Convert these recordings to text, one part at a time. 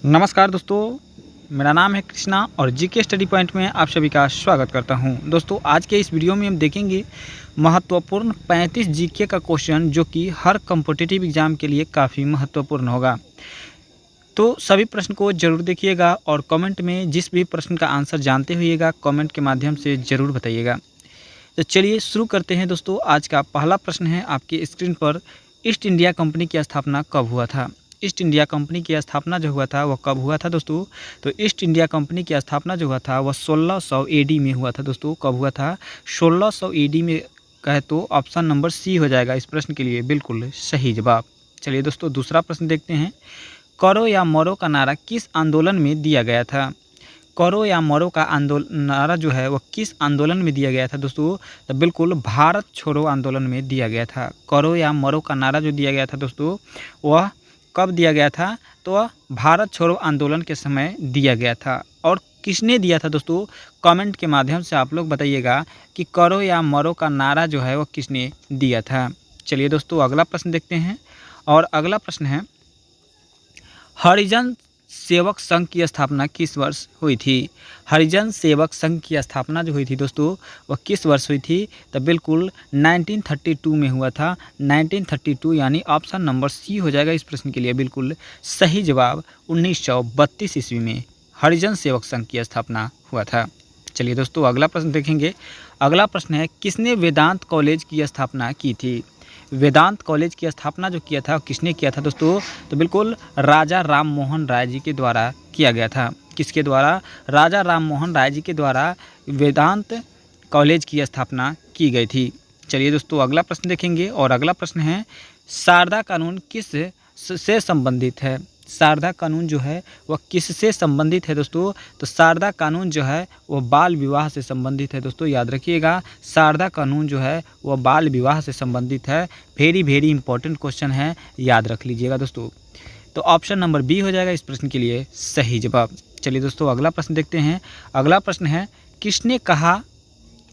नमस्कार दोस्तों, मेरा नाम है कृष्णा और जीके स्टडी पॉइंट में आप सभी का स्वागत करता हूं। दोस्तों, आज के इस वीडियो में हम देखेंगे महत्वपूर्ण 35 जीके का क्वेश्चन जो कि हर कॉम्पिटिटिव एग्जाम के लिए काफ़ी महत्वपूर्ण होगा। तो सभी प्रश्न को जरूर देखिएगा और कमेंट में जिस भी प्रश्न का आंसर जानते होइएगा कमेंट के माध्यम से ज़रूर बताइएगा। तो चलिए शुरू करते हैं दोस्तों। आज का पहला प्रश्न है आपकी स्क्रीन पर, ईस्ट इंडिया कंपनी की स्थापना कब हुआ था? ईस्ट इंडिया कंपनी की स्थापना जो हुआ था वह कब हुआ था दोस्तों? तो ईस्ट इंडिया कंपनी की स्थापना जो हुआ था वह 1600 एडी में हुआ था दोस्तों। कब हुआ था? 1600 एडी में कहे तो ऑप्शन नंबर सी हो जाएगा इस प्रश्न के लिए बिल्कुल सही जवाब। चलिए दोस्तों, दूसरा प्रश्न देखते हैं। करो या मरो का नारा किस आंदोलन में दिया गया था? करो या मरो का नारा जो है वह किस आंदोलन में दिया गया था दोस्तों? तो बिल्कुल भारत छोड़ो आंदोलन में दिया गया था। करो या मरो का नारा जो दिया गया था दोस्तों वह कब दिया गया था? तो वह भारत छोड़ो आंदोलन के समय दिया गया था। और किसने दिया था दोस्तों? कमेंट के माध्यम से आप लोग बताइएगा कि करो या मरो का नारा जो है वह किसने दिया था। चलिए दोस्तों, अगला प्रश्न देखते हैं और अगला प्रश्न है, हरिजन सेवक संघ की स्थापना किस वर्ष हुई थी? हरिजन सेवक संघ की स्थापना जो हुई थी दोस्तों वह किस वर्ष हुई थी? तो बिल्कुल 1932 में हुआ था। 1932 यानी ऑप्शन नंबर सी हो जाएगा इस प्रश्न के लिए बिल्कुल सही जवाब। 1932 ईस्वी में हरिजन सेवक संघ की स्थापना हुआ था। चलिए दोस्तों, अगला प्रश्न देखेंगे। अगला प्रश्न है, किसने वेदांत कॉलेज की स्थापना की थी? वेदांत कॉलेज की स्थापना जो किया था किसने किया था दोस्तों? तो बिल्कुल राजा राम मोहन राय जी के द्वारा किया गया था। किसके द्वारा? राजा राम मोहन राय जी के द्वारा वेदांत कॉलेज की स्थापना की गई थी। चलिए दोस्तों, अगला प्रश्न देखेंगे और अगला प्रश्न है, शारदा कानून किस से संबंधित है? शारदा कानून जो है वह किससे संबंधित है दोस्तों? तो शारदा कानून जो है वह बाल विवाह से संबंधित है दोस्तों, याद रखिएगा। शारदा कानून जो है वह बाल विवाह से संबंधित है। वेरी इंपॉर्टेंट क्वेश्चन है, याद रख लीजिएगा दोस्तों। तो ऑप्शन नंबर बी हो जाएगा इस प्रश्न के लिए सही जवाब। चलिए दोस्तों, अगला प्रश्न देखते हैं। अगला प्रश्न है, किसने कहा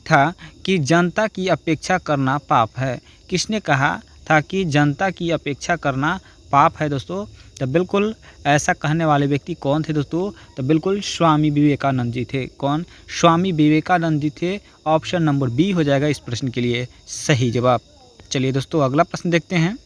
था कि जनता की अपेक्षा करना पाप है? किसने कहा था कि जनता की अपेक्षा करना पाप है दोस्तों? तो बिल्कुल ऐसा कहने वाले व्यक्ति कौन थे दोस्तों? तो बिल्कुल स्वामी विवेकानंद जी थे। कौन? स्वामी विवेकानंद जी थे। ऑप्शन नंबर बी हो जाएगा इस प्रश्न के लिए सही जवाब। चलिए दोस्तों, अगला प्रश्न देखते हैं।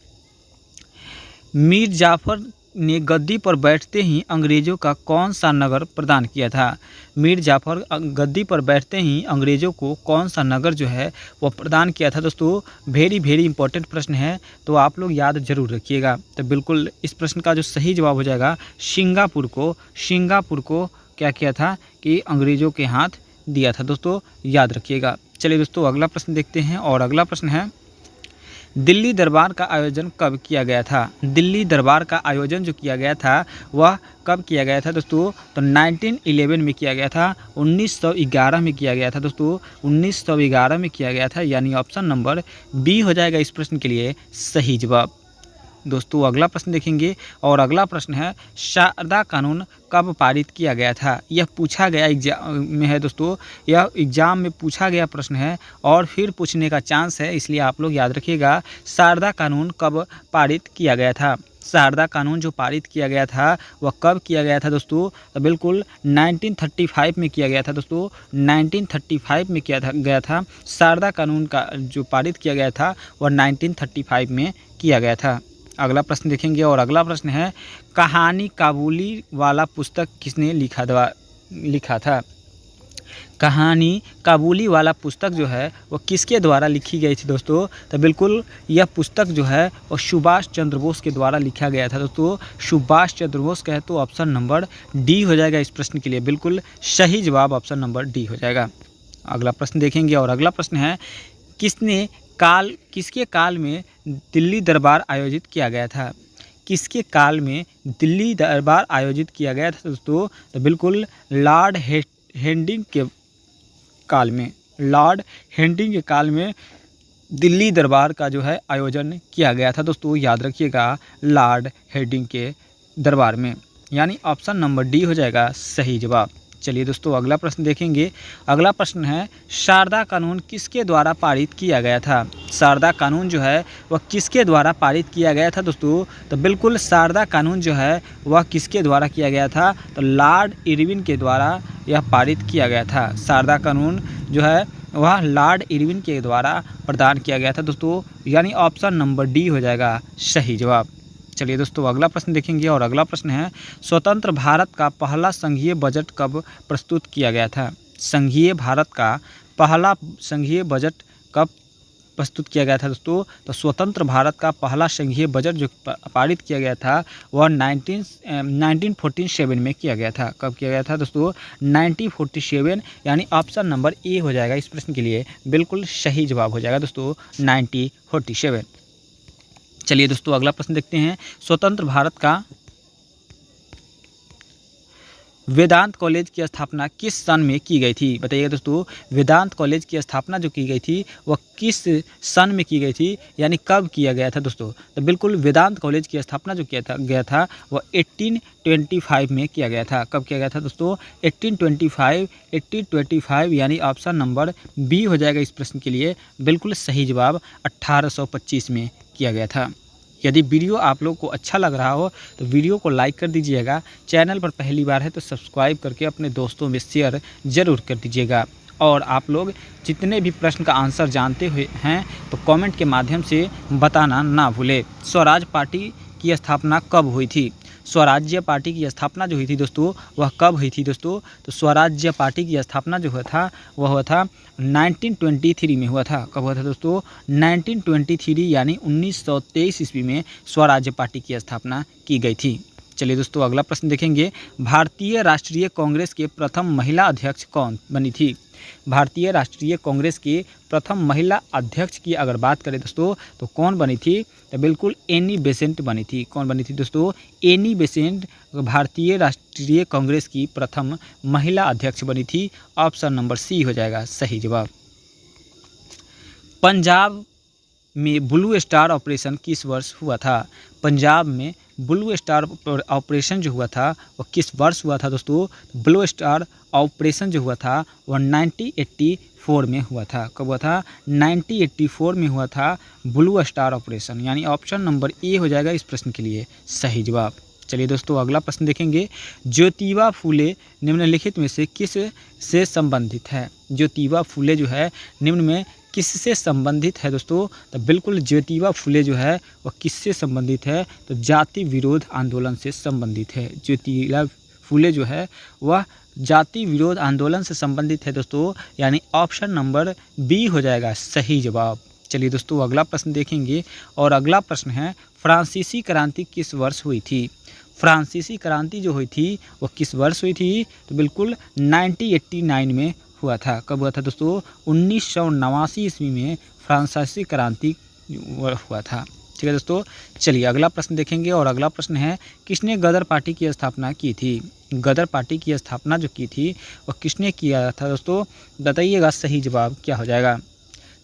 मीर जाफर ने गद्दी पर बैठते ही अंग्रेजों का कौन सा नगर प्रदान किया था? मीर जाफर गद्दी पर बैठते ही अंग्रेजों को कौन सा नगर जो है वह प्रदान किया था दोस्तों? वेरी इंपॉर्टेंट प्रश्न है, तो आप लोग याद जरूर रखिएगा। तो बिल्कुल इस प्रश्न का जो सही जवाब हो जाएगा सिंगापुर को क्या किया था कि अंग्रेजों के हाथ दिया था दोस्तों, याद रखिएगा। चलिए दोस्तों, अगला प्रश्न देखते हैं और अगला प्रश्न है, दिल्ली दरबार का आयोजन कब किया गया था? दिल्ली दरबार का आयोजन जो किया गया था वह कब किया गया था दोस्तों? तो 1911 में किया गया था। 1911 में किया गया था दोस्तों। 1911 में किया गया था, यानी ऑप्शन नंबर बी हो जाएगा इस प्रश्न के लिए सही जवाब। दोस्तों, अगला प्रश्न देखेंगे और अगला प्रश्न है, शारदा कानून कब पारित किया गया था? यह पूछा गया एग्जाम में है दोस्तों, यह एग्जाम में पूछा गया प्रश्न है और फिर पूछने का चांस है, इसलिए आप लोग याद रखिएगा। शारदा कानून कब पारित किया गया था? शारदा कानून जो पारित किया गया था वह कब किया गया था दोस्तों? तो बिल्कुल 1935 में किया गया था दोस्तों। 1935 में गया था। शारदा कानून का जो पारित किया गया था वह 1935 में किया गया था। अगला प्रश्न देखेंगे और अगला प्रश्न है, कहानी काबुली वाला पुस्तक किसने लिखा था? कहानी काबुली वाला पुस्तक जो है वो किसके द्वारा लिखी गई थी दोस्तों? तो बिल्कुल यह पुस्तक जो है वो सुभाष चंद्र बोस के द्वारा लिखा गया था दोस्तों। सुभाष चंद्र बोस कहे तो ऑप्शन नंबर डी हो जाएगा इस प्रश्न के लिए बिल्कुल सही जवाब। ऑप्शन नंबर डी हो जाएगा। अगला प्रश्न देखेंगे और अगला प्रश्न है, किसके काल में दिल्ली दरबार आयोजित किया गया था? किसके काल में दिल्ली दरबार आयोजित किया गया था दोस्तों? तो बिल्कुल लॉर्ड हेस्टिंग्स के काल में। लॉर्ड हेस्टिंग्स के काल में दिल्ली दरबार का जो है आयोजन किया गया था दोस्तों, याद रखिएगा लॉर्ड हेस्टिंग्स के दरबार में, यानी ऑप्शन नंबर डी हो जाएगा सही जवाब। चलिए दोस्तों अगला प्रश्न देखेंगे। अगला प्रश्न है शारदा कानून किसके द्वारा पारित किया गया था। शारदा कानून जो है वह किसके द्वारा पारित किया गया था दोस्तों। तो बिल्कुल शारदा कानून जो है वह किसके द्वारा किया गया था। तो लॉर्ड इरविन के द्वारा यह पारित किया गया था। शारदा कानून जो है वह लॉर्ड इरविन के द्वारा प्रदान किया गया था दोस्तों, यानी ऑप्शन नंबर डी हो जाएगा सही जवाब। चलिए दोस्तों अगला प्रश्न देखेंगे और अगला प्रश्न है स्वतंत्र भारत का पहला संघीय बजट कब प्रस्तुत किया गया था। संघीय भारत का पहला संघीय बजट कब प्रस्तुत किया गया था दोस्तों। तो स्वतंत्र भारत का पहला संघीय बजट जो पारित किया गया था वह 1947 में किया गया था। कब किया गया था दोस्तों 1947, यानी ऑप्शन नंबर ए हो जाएगा इस प्रश्न के लिए बिल्कुल सही जवाब हो जाएगा दोस्तों 1947। चलिए दोस्तों अगला प्रश्न देखते हैं। स्वतंत्र भारत का वेदांत कॉलेज की स्थापना किस सन में की गई थी। बताइएगा दोस्तों वेदांत कॉलेज की स्थापना जो की गई थी वह किस सन में की गई थी, यानी कब किया गया था दोस्तों। तो बिल्कुल वेदांत कॉलेज की स्थापना जो गया था वह 1825 में किया गया था। कब किया गया था दोस्तों 1825, यानी ऑप्शन नंबर बी हो जाएगा इस प्रश्न के लिए बिल्कुल सही जवाब 1825 में किया गया था। यदि वीडियो आप लोग को अच्छा लग रहा हो तो वीडियो को लाइक कर दीजिएगा। चैनल पर पहली बार है तो सब्सक्राइब करके अपने दोस्तों में शेयर ज़रूर कर दीजिएगा। और आप लोग जितने भी प्रश्न का आंसर जानते हुए हैं तो कमेंट के माध्यम से बताना ना भूलें। स्वराज पार्टी की स्थापना कब हुई थी। स्वराज्य पार्टी की स्थापना जो हुई थी दोस्तों वह कब हुई थी दोस्तों। तो स्वराज्य पार्टी की स्थापना जो हुआ था वह हुआ था 1923 में हुआ था। कब हुआ था दोस्तों 1923, यानी 1923 ईस्वी में स्वराज्य पार्टी की स्थापना की गई थी। चलिए दोस्तों अगला प्रश्न देखेंगे। भारतीय राष्ट्रीय कांग्रेस के प्रथम महिला अध्यक्ष कौन बनी थी। भारतीय राष्ट्रीय कांग्रेस के प्रथम महिला अध्यक्ष की अगर बात करें दोस्तों तो कौन बनी थी। तो बिल्कुल एनी बेसेंट बनी थी। कौन बनी थी दोस्तों एनी बेसेंट भारतीय राष्ट्रीय कांग्रेस की प्रथम महिला अध्यक्ष बनी थी। ऑप्शन नंबर सी हो जाएगा सही जवाब। पंजाब में ब्लू स्टार ऑपरेशन किस वर्ष हुआ था। पंजाब में ब्लू स्टार ऑपरेशन जो हुआ था वह किस वर्ष हुआ था दोस्तों। ब्लू स्टार ऑपरेशन जो हुआ था वह 1984 में हुआ था। कब हुआ था 1984 में हुआ था ब्लू स्टार ऑपरेशन, यानी ऑप्शन नंबर ए हो जाएगा इस प्रश्न के लिए सही जवाब। चलिए दोस्तों अगला प्रश्न देखेंगे। ज्योतिबा फूले निम्नलिखित में से किस से संबंधित है। ज्योतिबा फूले जो है निम्न में किससे संबंधित है दोस्तों। तो बिल्कुल ज्योतिबा फूले जो है वह किससे संबंधित है। तो जाति विरोध आंदोलन से संबंधित है। ज्योतिबा फूले जो है वह जाति विरोध आंदोलन से संबंधित है दोस्तों, यानी ऑप्शन नंबर बी हो जाएगा सही जवाब। चलिए दोस्तों अगला प्रश्न देखेंगे और अगला प्रश्न है फ्रांसीसी क्रांति किस वर्ष हुई थी। फ्रांसीसी क्रांति जो हुई थी वह किस वर्ष हुई थी। तो बिल्कुल 1989 में हुआ था। कब हुआ था दोस्तों 1989 ईस्वी में फ्रांसीसी क्रांति हुआ था। ठीक है दोस्तों। चलिए अगला प्रश्न देखेंगे और अगला प्रश्न है किसने गदर पार्टी की स्थापना की थी। गदर पार्टी की स्थापना जो की थी वह किसने किया था दोस्तों। बताइएगा सही जवाब क्या हो जाएगा।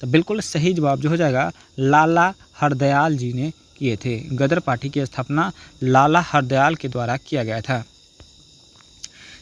तो बिल्कुल सही जवाब जो हो जाएगा लाला हरदयाल जी ने किए थे। गदर पार्टी की स्थापना लाला हरदयाल के द्वारा किया गया था।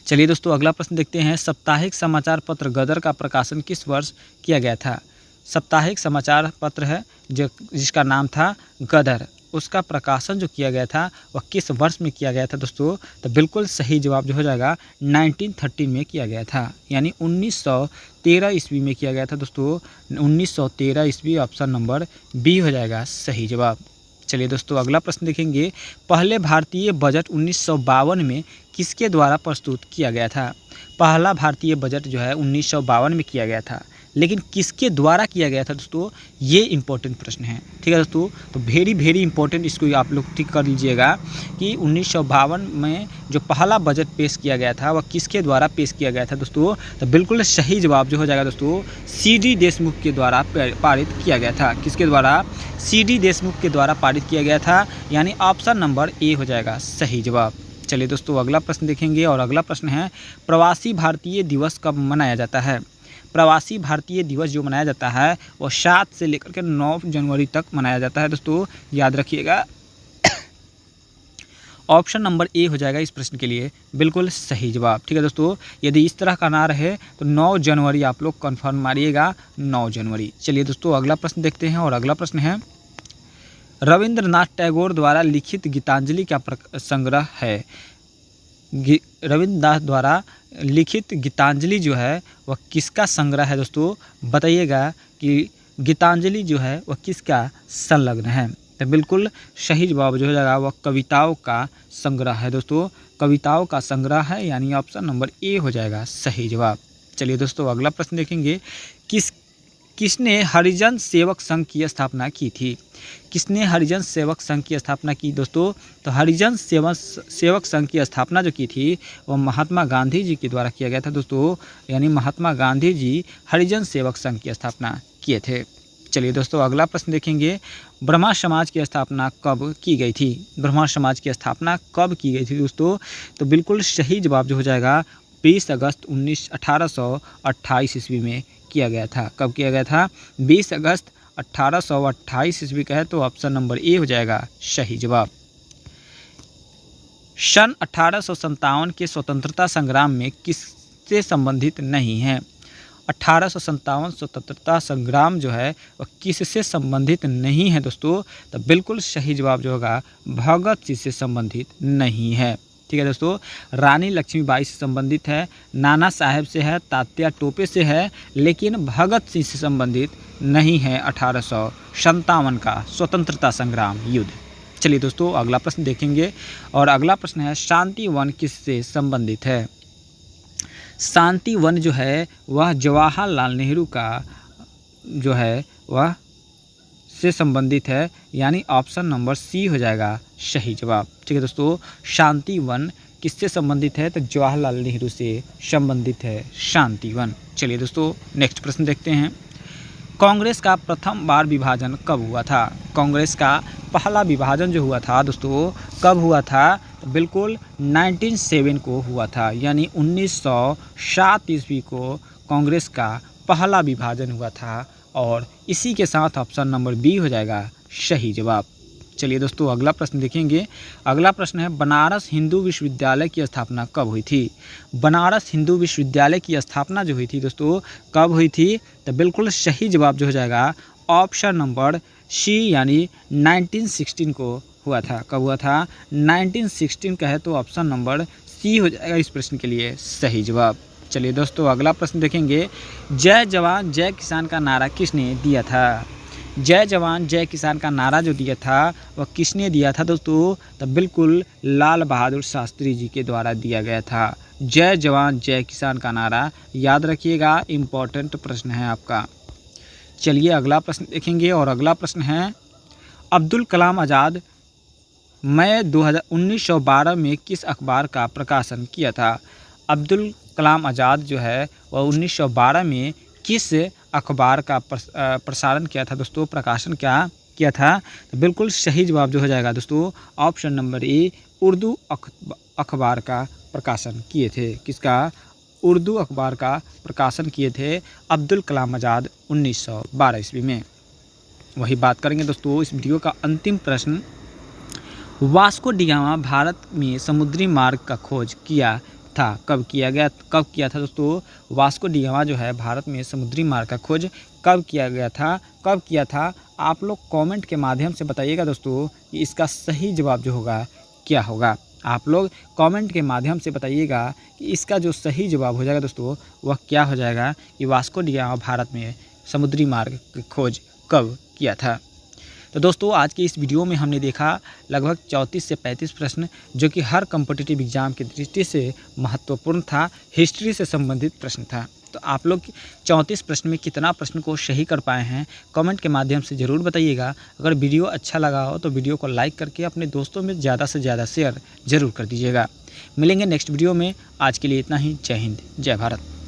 चलिए दोस्तों अगला प्रश्न देखते हैं। साप्ताहिक समाचार पत्र गदर का प्रकाशन किस वर्ष किया गया था। साप्ताहिक समाचार पत्र है जो जिसका नाम था गदर, उसका प्रकाशन जो किया गया था वह किस वर्ष में किया गया था दोस्तों। तो बिल्कुल सही जवाब जो हो जाएगा 1913 में किया गया था, यानी 1913 ईस्वी में किया गया था दोस्तों। 1913 ईस्वी ऑप्शन नंबर बी हो जाएगा सही जवाब। चलिए दोस्तों अगला प्रश्न देखेंगे। पहले भारतीय बजट 1952 में किसके द्वारा प्रस्तुत किया गया था। पहला भारतीय बजट जो है 1952 में किया गया था, लेकिन किसके द्वारा किया गया था दोस्तों, ये इंपॉर्टेंट प्रश्न है। ठीक है दोस्तों, तो वेरी इंपॉर्टेंट, इसको आप लोग टिक कर लीजिएगा कि 1952 में जो पहला बजट पेश किया गया था वह किसके द्वारा पेश किया गया था दोस्तों। तो बिल्कुल सही जवाब जो हो जाएगा दोस्तों सी.डी. देशमुख के द्वारा पारित किया गया था। किसके द्वारा, सी.डी. देशमुख के द्वारा पारित किया गया था, यानी ऑप्शन नंबर ए हो जाएगा सही जवाब। चलिए दोस्तों अगला प्रश्न देखेंगे और अगला प्रश्न है प्रवासी भारतीय दिवस कब मनाया जाता है। प्रवासी भारतीय दिवस जो मनाया जाता है वो 7 से लेकर के 9 जनवरी तक मनाया जाता है दोस्तों, याद रखिएगा। ऑप्शन नंबर ए हो जाएगा इस प्रश्न के लिए बिल्कुल सही जवाब। ठीक है दोस्तों, यदि इस तरह का ना रहे तो 9 जनवरी आप लोग कन्फर्म मारिएगा, 9 जनवरी। चलिए दोस्तों अगला प्रश्न देखते हैं, और अगला प्रश्न है रविंद्रनाथ टैगोर द्वारा लिखित गीतांजलि का संग्रह है। रविंद्रनाथ द्वारा लिखित गीतांजलि जो है वह किसका संग्रह है दोस्तों, बताइएगा कि गीतांजलि जो है वह किसका संलग्न है। तो बिल्कुल सही जवाब जो हो जाएगा वह कविताओं का संग्रह है दोस्तों, कविताओं का संग्रह है, यानी ऑप्शन नंबर ए हो जाएगा सही जवाब। चलिए दोस्तों अगला प्रश्न देखेंगे, किसने हरिजन सेवक संघ की स्थापना की थी। किसने हरिजन सेवक संघ की स्थापना की दोस्तों, तो हरिजन सेवक संघ की स्थापना जो की थी वह महात्मा गांधी जी के द्वारा किया गया था दोस्तों, यानी महात्मा गांधी जी हरिजन सेवक संघ की स्थापना किए थे। चलिए दोस्तों अगला प्रश्न देखेंगे, ब्रह्मा समाज की स्थापना कब की गई थी। ब्रह्मा समाज की स्थापना कब की गई थी दोस्तों, तो बिल्कुल सही जवाब जो हो जाएगा 20 अगस्त 1828 ईस्वी में किया गया था। कब किया गया था, 20 अगस्त 1828 ईस्वी का है, तो ऑप्शन नंबर ए हो जाएगा सही जवाब। सन 1857 के स्वतंत्रता संग्राम में किससे संबंधित नहीं है। 1857 स्वतंत्रता संग्राम जो है वह किससे संबंधित नहीं है दोस्तों, तो बिल्कुल सही जवाब जो होगा भगत सिंह से संबंधित नहीं है। ठीक है दोस्तों, रानी लक्ष्मीबाई से संबंधित है, नाना साहेब से है, तात्या टोपे से है, लेकिन भगत सिंह से संबंधित नहीं है 1857 का स्वतंत्रता संग्राम युद्ध। चलिए दोस्तों अगला प्रश्न देखेंगे, और अगला प्रश्न है शांति वन किससे संबंधित है। शांति वन जो है वह जवाहरलाल नेहरू का जो है वह से संबंधित है, यानी ऑप्शन नंबर सी हो जाएगा सही जवाब। ठीक है दोस्तों, शांति वन किससे संबंधित है, तो जवाहरलाल नेहरू से संबंधित है शांति वन। चलिए दोस्तों नेक्स्ट प्रश्न देखते हैं, कांग्रेस का प्रथम बार विभाजन कब हुआ था। कांग्रेस का पहला विभाजन जो हुआ था दोस्तों कब हुआ था, तो बिल्कुल 1907 को हुआ था, यानी 1907 ईस्वी को कांग्रेस का पहला विभाजन हुआ था, और इसी के साथ ऑप्शन नंबर बी हो जाएगा सही जवाब। चलिए दोस्तों अगला प्रश्न देखेंगे, अगला प्रश्न है बनारस हिंदू विश्वविद्यालय की स्थापना कब हुई थी। बनारस हिंदू विश्वविद्यालय की स्थापना जो हुई थी दोस्तों कब हुई थी, तो बिल्कुल सही जवाब जो हो जाएगा ऑप्शन नंबर सी, यानी 1916 को हुआ था। कब हुआ था, 1916 का है, तो ऑप्शन नंबर सी हो जाएगा इस प्रश्न के लिए सही जवाब। चलिए दोस्तों अगला प्रश्न देखेंगे, जय जवान जय किसान का नारा किसने दिया था। जय जवान जय किसान का नारा जो दिया था वह किसने दिया था दोस्तों, तो बिल्कुल लाल बहादुर शास्त्री जी के द्वारा दिया गया था। जय जवान जय किसान का नारा याद रखिएगा, इम्पोर्टेंट प्रश्न है आपका। चलिए अगला प्रश्न देखेंगे, और अगला प्रश्न है अब्दुल कलाम आज़ाद मई 1912 में किस अखबार का प्रकाशन किया था। अब्दुल कलाम आज़ाद जो है वह 1912 में किस अखबार का प्रसारण किया था दोस्तों, प्रकाशन क्या किया था, तो बिल्कुल सही जवाब जो हो जाएगा दोस्तों ऑप्शन नंबर ए, उर्दू अखबार का प्रकाशन किए थे। किसका, उर्दू अखबार का प्रकाशन किए थे अब्दुल कलाम आज़ाद 1912 ईस्वी में। वही बात करेंगे दोस्तों इस वीडियो का अंतिम प्रश्न, वास्को डी गामा भारत में समुद्री मार्ग का खोज किया था। कब किया था दोस्तों, वास्को डी गामा जो है भारत में समुद्री मार्ग का खोज कब किया था आप लोग कमेंट के माध्यम से बताइएगा दोस्तों कि इसका सही जवाब जो होगा क्या होगा। आप लोग कमेंट के माध्यम से बताइएगा कि इसका जो सही जवाब हो जाएगा दोस्तों वह क्या हो जाएगा, कि वास्को डी गामा भारत में समुद्री मार्ग की खोज कब किया था। तो दोस्तों आज के इस वीडियो में हमने देखा लगभग 34 से 35 प्रश्न, जो कि हर कॉम्पिटिटिव एग्जाम की दृष्टि से महत्वपूर्ण था, हिस्ट्री से संबंधित प्रश्न था। तो आप लोग 34 प्रश्न में कितना प्रश्न को सही कर पाए हैं कमेंट के माध्यम से ज़रूर बताइएगा। अगर वीडियो अच्छा लगा हो तो वीडियो को लाइक करके अपने दोस्तों में ज़्यादा से ज़्यादा शेयर ज़रूर कर दीजिएगा। मिलेंगे नेक्स्ट वीडियो में, आज के लिए इतना ही। जय हिंद, जय भारत।